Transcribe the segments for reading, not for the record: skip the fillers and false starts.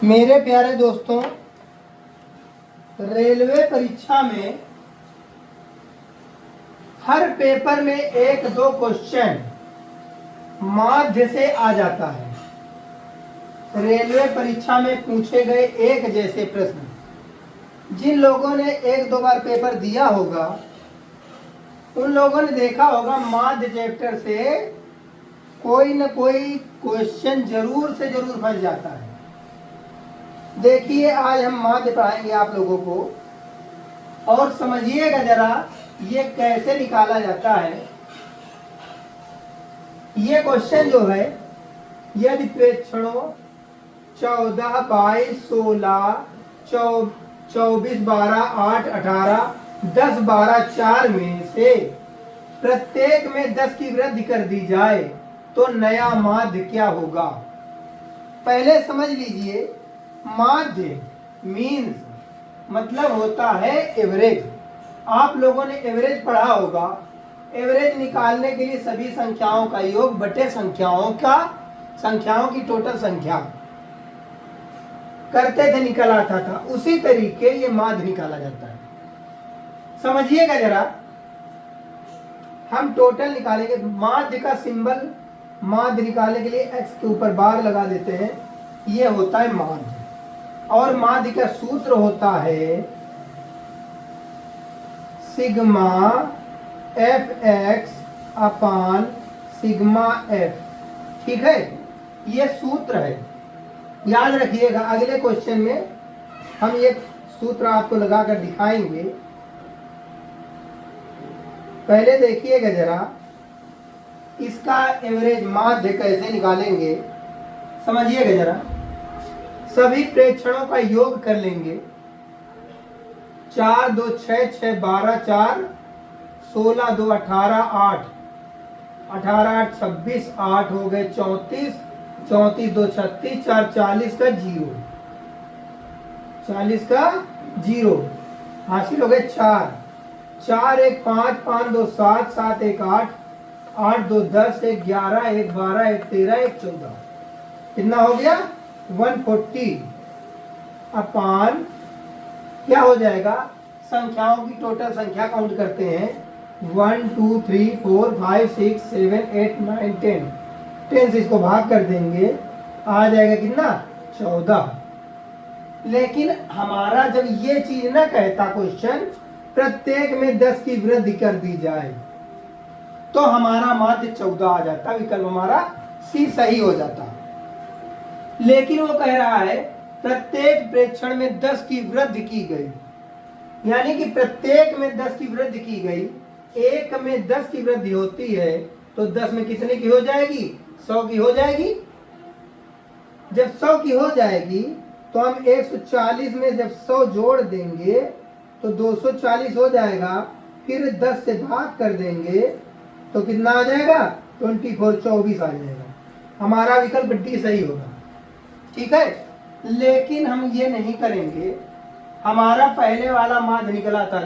मेरे प्यारे दोस्तों, रेलवे परीक्षा में हर पेपर में एक दो क्वेश्चन माध्य से आ जाता है। रेलवे परीक्षा में पूछे गए एक जैसे प्रश्न जिन लोगों ने एक दो बार पेपर दिया होगा उन लोगों ने देखा होगा माध्य चैप्टर से कोई न कोई क्वेश्चन जरूर से जरूर फंस जाता है। देखिए, आज हम माध्य पढ़ाएंगे आप लोगों को और समझिएगा जरा ये कैसे निकाला जाता है। ये क्वेश्चन जो है, यदि प्रेक्षणों 14, 22, 16, 24, 12, 8, 18, 10, 12, 4 में से प्रत्येक में 10 की वृद्धि कर दी जाए तो नया माध्य क्या होगा। पहले समझ लीजिए, माध्य मीन्स मतलब होता है एवरेज। आप लोगों ने एवरेज पढ़ा होगा। एवरेज निकालने के लिए सभी संख्याओं का योग बटे संख्याओं की टोटल संख्या करते थे, निकल आता था। उसी तरीके ये माध्य निकाला जाता है। समझिएगा जरा, हम टोटल निकालेंगे। माध्य का सिंबल, माध्य निकालने के लिए x के ऊपर बार लगा देते हैं, ये होता है माध्य। और माध्य का सूत्र होता है सिग्मा fx अपान सिग्मा f। ठीक है, ये सूत्र है, याद रखिएगा। अगले क्वेश्चन में हम ये सूत्र आपको लगाकर दिखाएंगे। पहले देखिएगा जरा, इसका एवरेज माध्य कैसे निकालेंगे, समझिएगा जरा। सभी प्रेक्षणों का योग कर लेंगे। 4, 2, 6, 6, 12, 4, 16, 2, 18, 8, 18, 8, 26, 8 हो गए 34, 34, 2, 36, 4, 40 का 0, 40 का 0 हासिल हो गए। 4, 4, 1, 5, 5, 2, 7, 7, 1, 8, 8, 2, 10, 1, 11, 1, 12, 1, 13, 1, 14। कितना हो गया? 140 अपान क्या हो जाएगा, संख्याओं की टोटल संख्या काउंट करते हैं। 1, 2, 3, 4, 5, 6, 7, 8, 9, 10। 10 से इसको भाग कर देंगे, आ जाएगा कितना? 14। लेकिन हमारा जब ये चीज ना कहता क्वेश्चन, प्रत्येक में 10 की वृद्धि कर दी जाए, तो हमारा माध्य 14 आ जाता, विकल्प हमारा सी सही हो जाता। लेकिन वो कह रहा है प्रत्येक प्रेक्षण में 10 की वृद्धि की गई, यानी कि प्रत्येक में 10 की वृद्धि की गई। एक में 10 की वृद्धि होती है तो 10 में कितने की हो जाएगी? 100 की हो जाएगी। जब 100 की हो जाएगी तो हम 140 में जब 100 जोड़ देंगे तो 240 हो जाएगा। फिर 10 से भाग कर देंगे तो कितना आ जाएगा? 24, 24 आ जाएगा। हमारा विकल्प डी सही होगा। ठीक है, लेकिन हम ये नहीं करेंगे। हमारा पहले वाला माध्य निकला था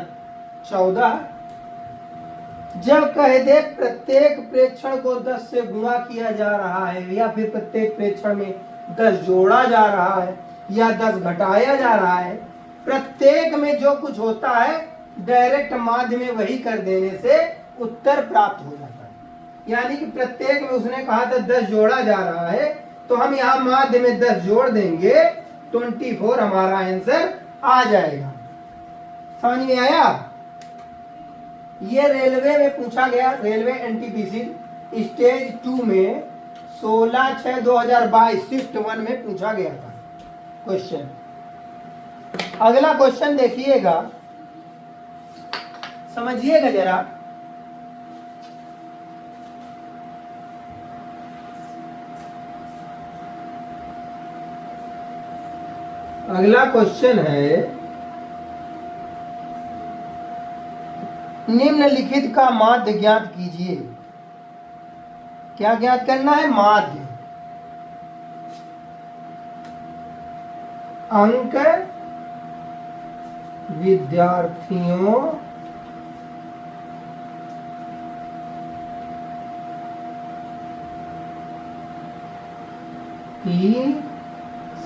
14। जब कह दे प्रत्येक प्रेक्षण को 10 से गुणा किया जा रहा है, या फिर प्रत्येक प्रेक्षण में 10 जोड़ा जा रहा है या 10 घटाया जा रहा है, प्रत्येक में जो कुछ होता है डायरेक्ट माध्य में वही कर देने से उत्तर प्राप्त हो जाता है। यानी कि प्रत्येक में उसने कहा था 10 जोड़ा जा रहा है, तो हम यहाँ माध्य में 10 जोड़ देंगे, 24 हमारा आंसर आ जाएगा। समझ में आया? ये रेलवे में पूछा गया, रेलवे एनटीपीसी स्टेज 2 में 16/6/2022 शिफ्ट 1 में पूछा गया था क्वेश्चन। अगला क्वेश्चन देखिएगा, समझिएगा जरा। अगला क्वेश्चन है, निम्नलिखित का माध्य ज्ञात कीजिए। क्या ज्ञात करना है? माध्य। अंक विद्यार्थियों की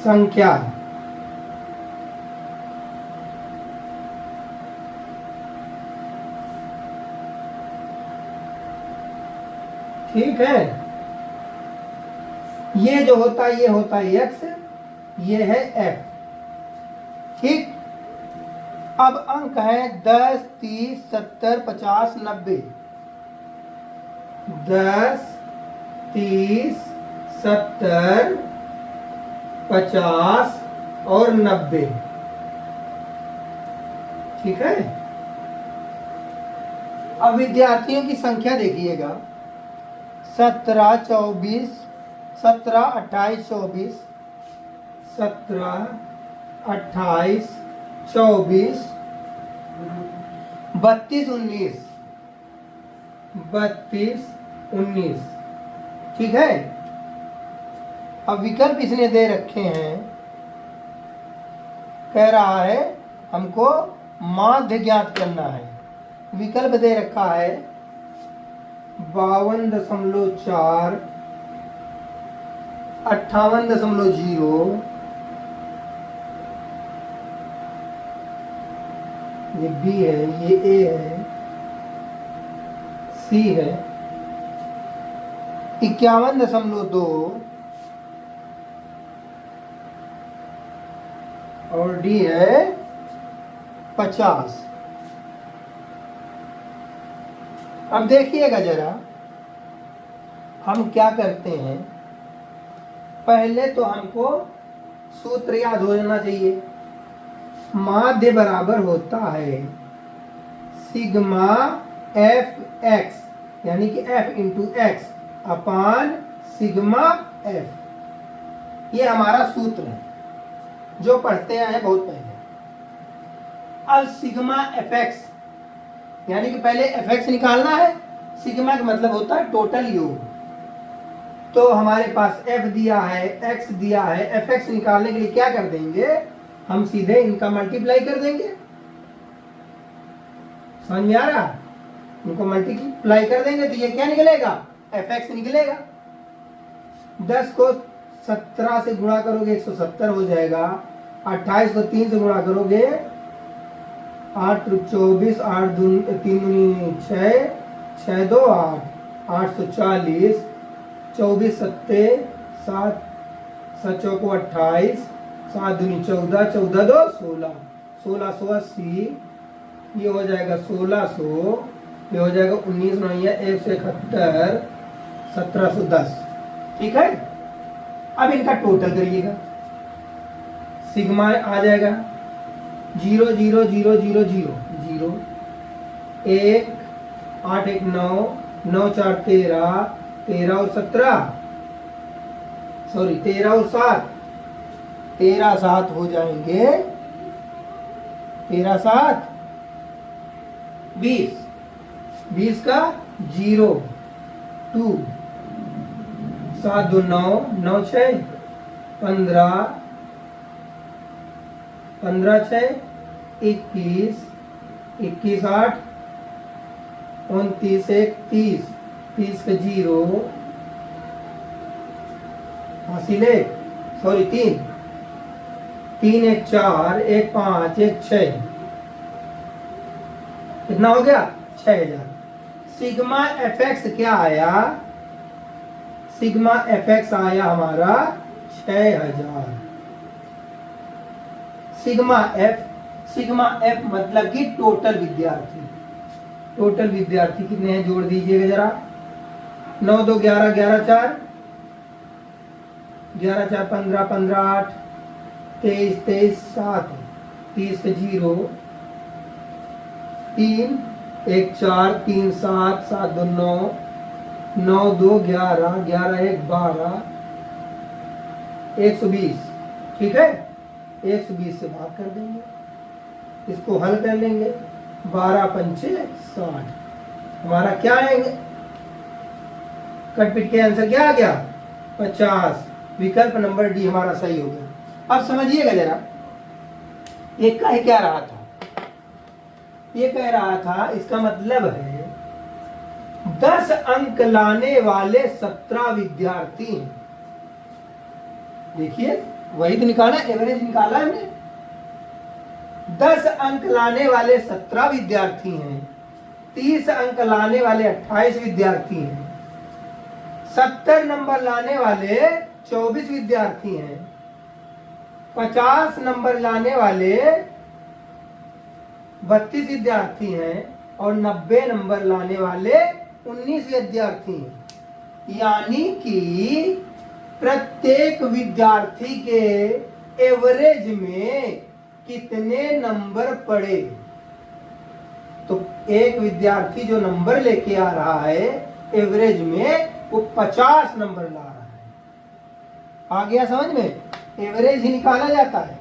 संख्या ठीक है, ये जो होता है ये होता है x, ये है f। ठीक, अब अंक है 10, 30, 70, 50, 90। 10, 30, 70, 50 और 90। ठीक है, अब विद्यार्थियों की संख्या देखिएगा, 17, 24, 17, 28, 24, 17, 28, 24, 32, 19, 32, 19। ठीक है, अब विकल्प इसने दे रखे हैं, कह रहा है हमको माध्य ज्ञात करना है। विकल्प दे रखा है 52.4, 58.0, ये बी है, ये ए है, सी है 51.2 और डी है 50। अब देखिएगा जरा, हम क्या करते हैं, पहले तो हमको सूत्र याद हो जाना चाहिए। माध्य बराबर होता है सिग्मा एफ एक्स, यानी कि F into x upon sigma F. ये हमारा सूत्र है जो पढ़ते आए हैं बहुत पहले। अब सिग्मा एफ एक्स, यानी कि पहले एफ एक्स निकालना है। सिग्मा का मतलब होता है टोटल योग। तो हमारे पास एफ दिया है, एक्स दिया है, एफ एक्स निकालने के लिए क्या कर देंगे, हम सीधे इनका मल्टीप्लाई कर देंगे। समझ में आ रहा, इनको मल्टीप्लाई कर देंगे तो ये क्या निकलेगा, एफ एक्स निकलेगा। 10 को 17 से गुणा करोगे 170 हो जाएगा। 28 को 3 से गुणा करोगे 8 24, 8 3 6, 6 2 8, 840, 24 7 7, 7 चौको 28, 7 दूनी 14, 14 2 16, 1680, ये हो जाएगा 1600, ये हो जाएगा 19 9 171, 1710। ठीक है, अब इनका टोटल करिएगा। सिग्मा आ जाएगा 0 0 0 0 0 0, 1 8 1 9, 9 4 13, 13 और 17, सॉरी 13 और 7, 13 7 हो जाएंगे, 13 7 20, 20 का 0 2, 7 2 9, 9 6 15, 15 6 21, 21 8, 29 1 30, 30 का 0, हासिल 1, सॉरी 3, 3 1 4, 1 5, 1 6, कितना हो गया 6000। सिग्मा एफ एक्स क्या आया, सिग्मा एफ एक्स आया हमारा 6000। सिग्मा एफ मतलब कि टोटल विद्यार्थी। टोटल विद्यार्थी कितने हैं जोड़ दीजिएगा जरा, 9 2 11, 11 4, 11 4 15, 15 8, 23 23 7, 30 का 0, 3 1 4, 3 7, 7 2 9, 9 2 11, 11 1 12, 120। ठीक है, 120 से भाग कर देंगे, इसको हल कर लेंगे, 12 पंचे 60। हमारा क्या आएंगे, कट पिट के आंसर क्या आ गया 50। विकल्प नंबर डी हमारा सही हो गया। अब समझिएगा जरा, ये कह क्या रहा था, ये कह रहा था इसका मतलब है 10 अंक लाने वाले 17 विद्यार्थी हैं। देखिए वही तो निकाला, एवरेज निकाला हमने। 10 अंक लाने वाले 17 विद्यार्थी हैं, 30 अंक लाने वाले 28 विद्यार्थी हैं, 70 नंबर लाने वाले 24 विद्यार्थी हैं, 50 नंबर लाने वाले 32 विद्यार्थी हैं और 90 नंबर लाने वाले 19 विद्यार्थी हैं। यानी कि प्रत्येक विद्यार्थी के एवरेज में कितने नंबर पड़े। तो एक विद्यार्थी जो नंबर लेके आ रहा है एवरेज में, वो 50 नंबर ला रहा है। आ गया समझ में? एवरेज ही निकाला जाता है।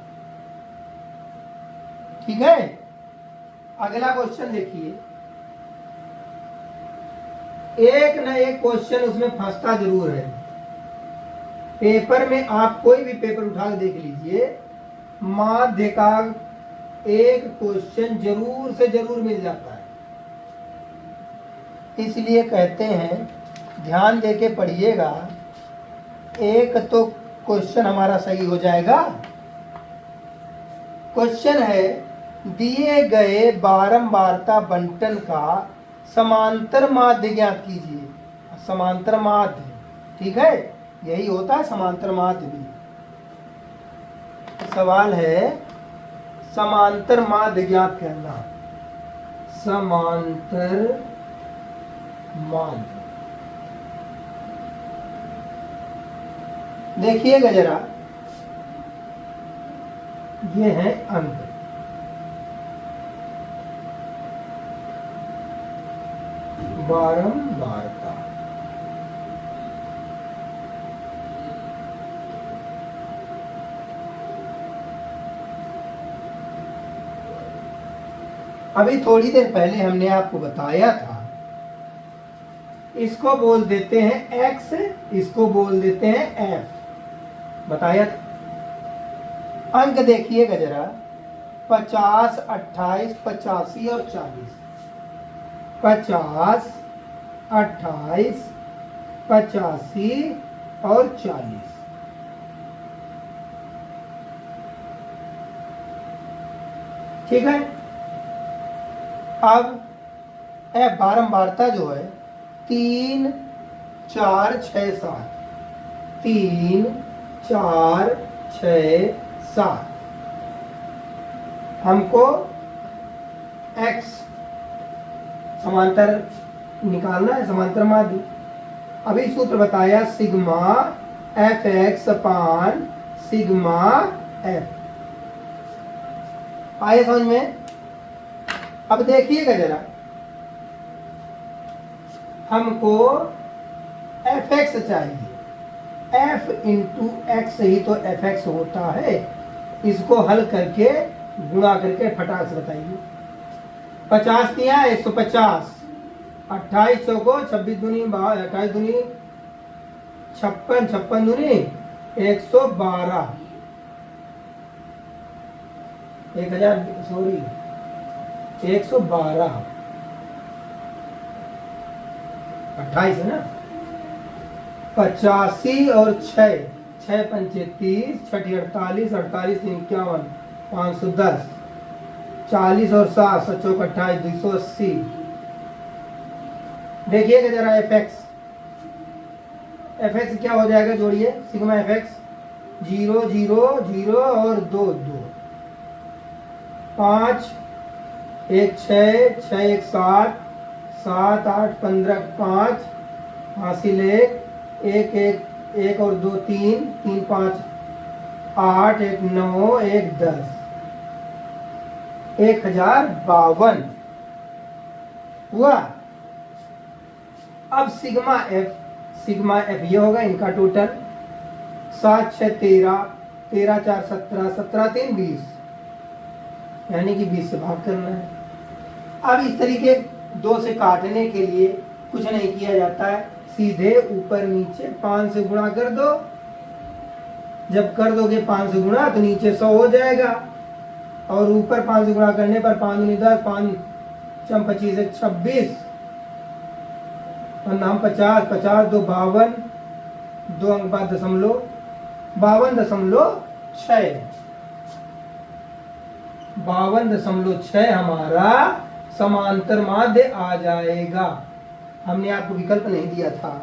ठीक है, अगला क्वेश्चन देखिए। एक न एक क्वेश्चन उसमें फंसता जरूर है। पेपर में आप कोई भी पेपर उठा के देख लीजिए, माध्य का एक क्वेश्चन जरूर से जरूर मिल जाता है। इसलिए कहते हैं ध्यान देके पढ़िएगा, एक तो क्वेश्चन हमारा सही हो जाएगा। क्वेश्चन है, दिए गए बारंबारता बंटन का समांतर माध्य ज्ञात कीजिए। समांतर माध्य, ठीक है, यही होता है समांतर माध्य भी। सवाल है समांतर माध्य ज्ञात करना। समांतर माध्य, देखिएगा जरा, ये है अंक। बारंबारता, अभी थोड़ी देर पहले हमने आपको बताया था, इसको बोल देते हैं x, इसको बोल देते हैं f, बताया था। अंक देखिएगा जरा, 50, 28, 85 और 40। 50, 28, 85 और 40। ठीक है, अब बारंबारता जो है 3, 4, 6, 7, 3, 4, 6, 7, हमको x समांतर निकालना है, समांतर माध्य। अभी सूत्र बताया, sigma F x upon sigma F. आए समझ में? अब देखिएगा जरा, हमको एफ एक्स चाहिए। एफ इंटू एक्स ही तो एफ एक्स होता है। इसको हल करके गुणा करके फटाक से बताइए। 50 दिया 150, 28 चौको 26 दूनी 28 दूनी 56, 56 दूनी 112, 1000 सॉरी 112, 28 है ना। 85 और 6, 6 पंचे 30, 6 48, 48 51, 510, 40 और 7, 7 चौक 28, 280। देखिएगा जरा एफ एक्स क्या हो जाएगा, जोड़िए। सिग्मा एफ एक्स 0 0 0 और 2 2, 5 1 6 6 1 7 7 8 15 5 हासिल 1 1 1 और 2 3 3 5 8 1 9 1 10, 1052 हुआ। अब सिग्मा एफ ये होगा इनका टोटल। 7 6 13, 13 4 17, 17 3 20, यानी कि 20 से भाग करना है। अब इस तरीके 2 से काटने के लिए कुछ नहीं किया जाता है, सीधे ऊपर नीचे 5 से गुणा कर दो। जब कर दोगे 5 से गुणा तो नीचे 100 हो जाएगा, और ऊपर 5 से गुणा करने पर 5 दूनी 10, 5 चम 25 1 26 और नाम 50, 50 2 52, 2 अंक बाद दशमलव 52.6, 52.6 हमारा समांतर माध्य आ जाएगा। हमने आपको विकल्प नहीं दिया था।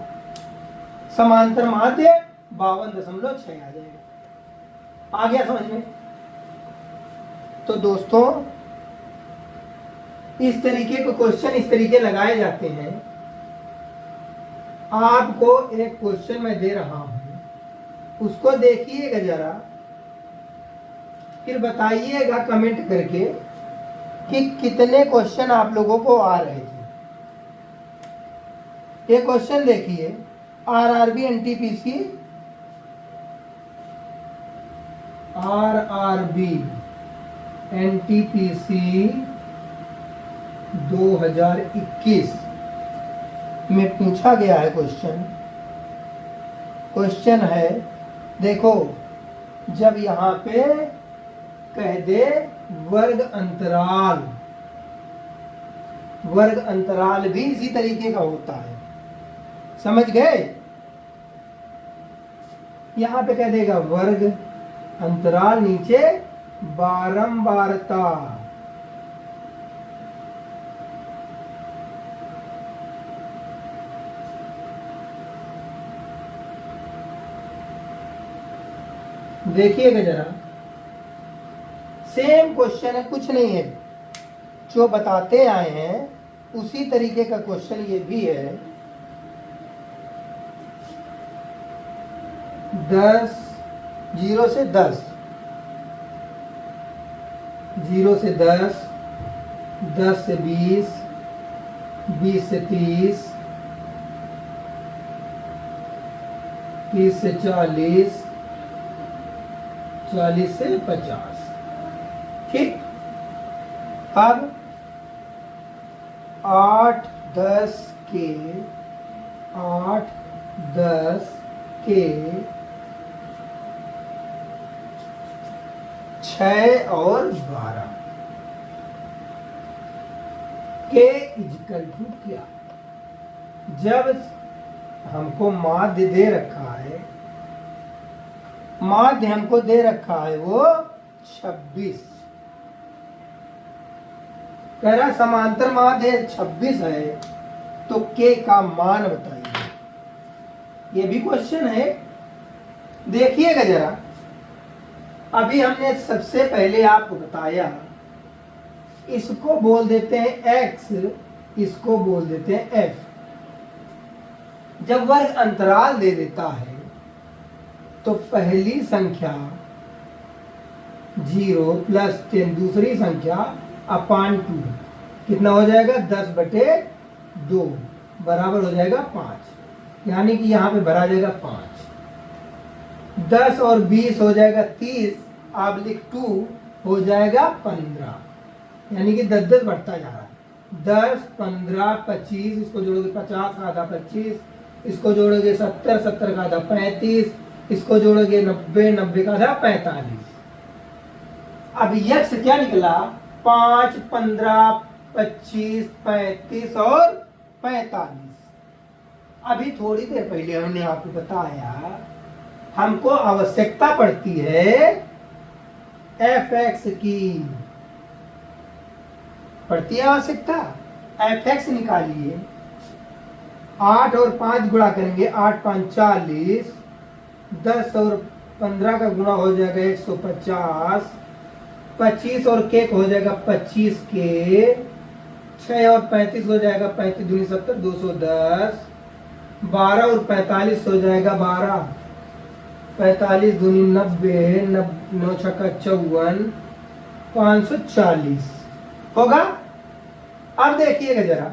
समांतर माध्य 52.6 आ जाएगा। आ गया समझ में? तो दोस्तों इस तरीके के क्वेश्चन इस तरीके लगाए जाते हैं। आपको एक क्वेश्चन मैं दे रहा हूं, उसको देखिएगा जरा, फिर बताइएगा कमेंट करके कि कितने क्वेश्चन आप लोगों को आ रहे थे। ये क्वेश्चन देखिए, आरआरबी एनटीपीसी, आरआरबी एनटीपीसी 2021 में पूछा गया है क्वेश्चन। क्वेश्चन है, देखो, जब यहाँ पे कह दे वर्ग अंतराल, वर्ग अंतराल भी इसी तरीके का होता है, समझ गए? यहां पे कह देगा वर्ग अंतराल, नीचे बारंबारता, देखिएगा जरा, सेम क्वेश्चन है, कुछ नहीं है, जो बताते आए हैं उसी तरीके का क्वेश्चन ये भी है। 10 0 से 10, 0 से 10, 10 से 20, 20 से 30, 30 से 40, 40 से 50। ठीक, अब 8 10 के 8 10 के 6 और 12 के इक्वल टू क्या? जब हमको माध्य दे रखा है, माध्य हमको दे रखा है वो 26, कह रहा समांतर माध्य 26 है, तो के का मान बताइए। ये भी क्वेश्चन है, देखिएगा जरा। अभी हमने सबसे पहले आपको बताया, इसको बोल देते हैं x, इसको बोल देते हैं f। जब वर्ग अंतराल दे देता है तो पहली संख्या 0 प्लस 10, दूसरी संख्या अपान 2, कितना हो जाएगा? 10/2 बराबर हो जाएगा 5, यानी कि यहाँ पे भरा जाएगा 5। 10 और 20 हो जाएगा 30, आबलिक 2 हो जाएगा 15, यानी कि 10 बढ़ता जा रहा है। 10 15 25, इसको जोड़ोगे 50 का आधा 25, इसको जोड़ोगे 70 70 का आधा 35, इसको जोड़ोगे 90 90 का आधा 45। अब यक्स क्या निकला? 5 15 25 35 और 45। अभी थोड़ी देर पहले हमने आपको बताया, हमको आवश्यकता पड़ती है एफ एक्स की, पड़ती है आवश्यकता। एफ एक्स निकालिए, 8 और 5 गुणा करेंगे, 8 5 40, 10 और 15 का गुणा हो जाएगा 150, 25 और केक हो जाएगा 25 के, 6 और 35 हो जाएगा 35 दूनी 70 210, 12 और 45 हो जाएगा 12, 45 दूनी 90, 9 छक्का 54, 540 होगा। अब देखिएगा जरा,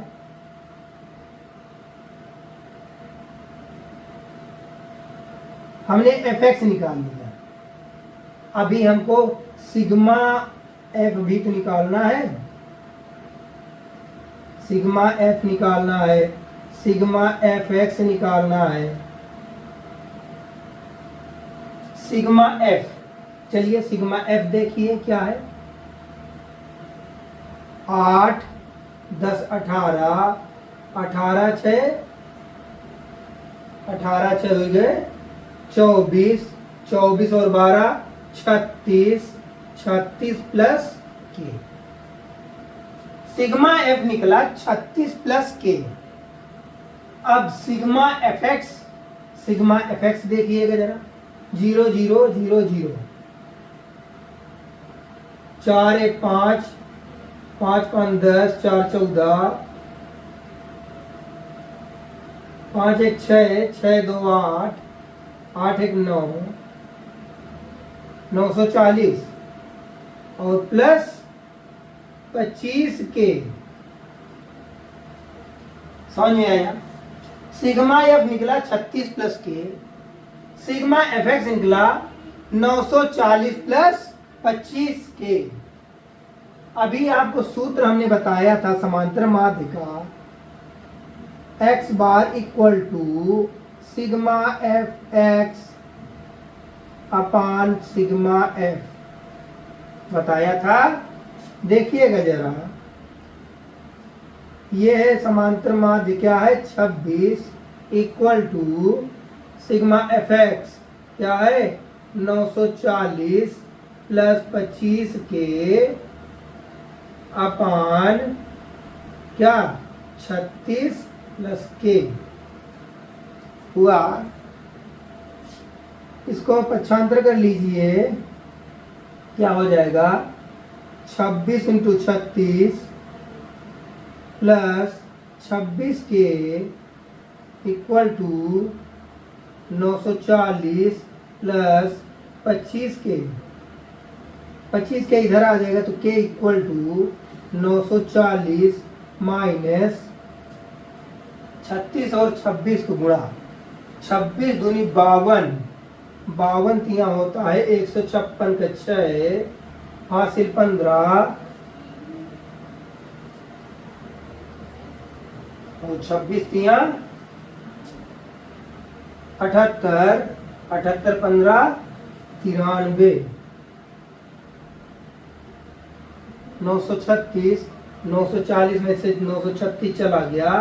हमने एफ एक्स निकाल लिया, अभी हमको सिग्मा एफ भी तो निकालना है, सिग्मा एफ निकालना है, सिग्मा एफ एक्स निकालना है, सिग्मा एफ। चलिए सिग्मा एफ देखिए क्या है, 8 10 18, 18 6 हो गए 24, 24 और 12 36, 36 प्लस के। सिग्मा एफ निकला 36 प्लस के। अब sigma F x, sigma F x देखिएगा जरा, 0 0 0 0, 4 1 5, 5 5 10, 4 14, 5 1 6, 6 2 8, 8 1 9, 940 और प्लस 25 के। समझ में आया? सिग्मा एफ निकला 36 प्लस के, सिग्मा एफ एक्स निकला 940 प्लस 25 के। अभी आपको सूत्र हमने बताया था समांतर माध्य का, x bar equal to sigma F x upon sigma f बताया था। देखिएगा जरा, ये है समांतर माध्य क्या है, 26 equal to sigma F X क्या है 940 प्लस 25 के अपान क्या 36 प्लस के हुआ। इसको पक्षांतर कर लीजिए, क्या हो जाएगा 26 इंटू 36 प्लस 26 के इक्वल टू 940 प्लस 25 के, 25 के इधर आ जाएगा तो के इक्वल टू 940 माइनस 36 और 26 को गुणा, 26 दूनी 52, 52 तिया होता है 156 का 6 हासिल 15 और 26 तिया 78, 78 15 93, 936, 940 में से 936 चला गया,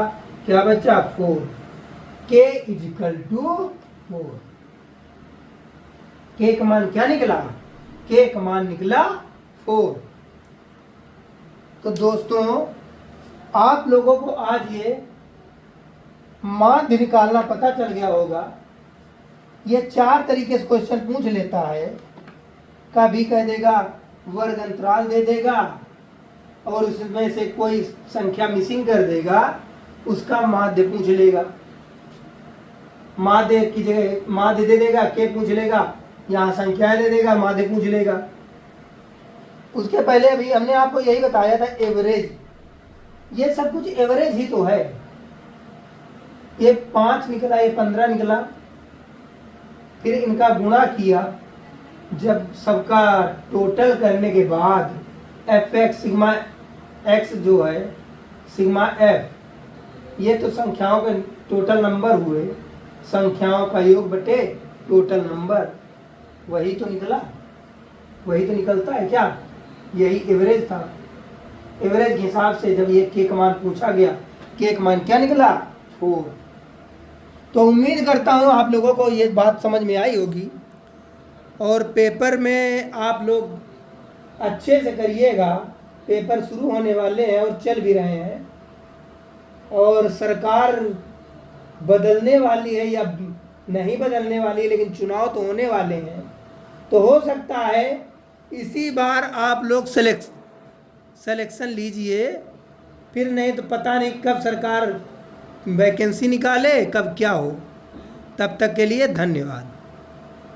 क्या बचा 4, के इजिकल टू 4। के का मान क्या निकला, के का मान निकला 4। तो दोस्तों आप लोगों को आज ये माध्य निकालना पता चल गया होगा। ये 4 तरीके से क्वेश्चन पूछ लेता है, कभी कह देगा वर्ग अंतराल दे देगा और उसमें से कोई संख्या मिसिंग कर देगा, उसका माध्य पूछ लेगा, माध्य की जगह माध्य दे देगा, के पूछ लेगा, यहाँ संख्याएं दे देगा, माध्य पूछ लेगा। उसके पहले अभी हमने आपको यही बताया था एवरेज, ये सब कुछ एवरेज ही तो है। ये 5 निकला, ये 15 निकला, फिर इनका गुणा किया, जब सबका टोटल करने के बाद एफ एक्स सिग्मा एक्स जो है सिग्मा एफ, ये तो संख्याओं के टोटल नंबर हुए, संख्याओं का योग बटे टोटल नंबर, वही तो निकला, वही तो निकलता है क्या, यही एवरेज था। एवरेज के हिसाब से जब ये के का मान पूछा गया, के का मान क्या निकला 4। तो उम्मीद करता हूँ आप लोगों को ये बात समझ में आई होगी और पेपर में आप लोग अच्छे से करिएगा। पेपर शुरू होने वाले हैं और चल भी रहे हैं, और सरकार बदलने वाली है या नहीं बदलने वाली है, लेकिन चुनाव तो होने वाले हैं। तो हो सकता है इसी बार आप लोग सिलेक्शन लीजिए, फिर नहीं तो पता नहीं कब सरकार वैकेंसी निकाले, कब क्या हो। तब तक के लिए धन्यवाद।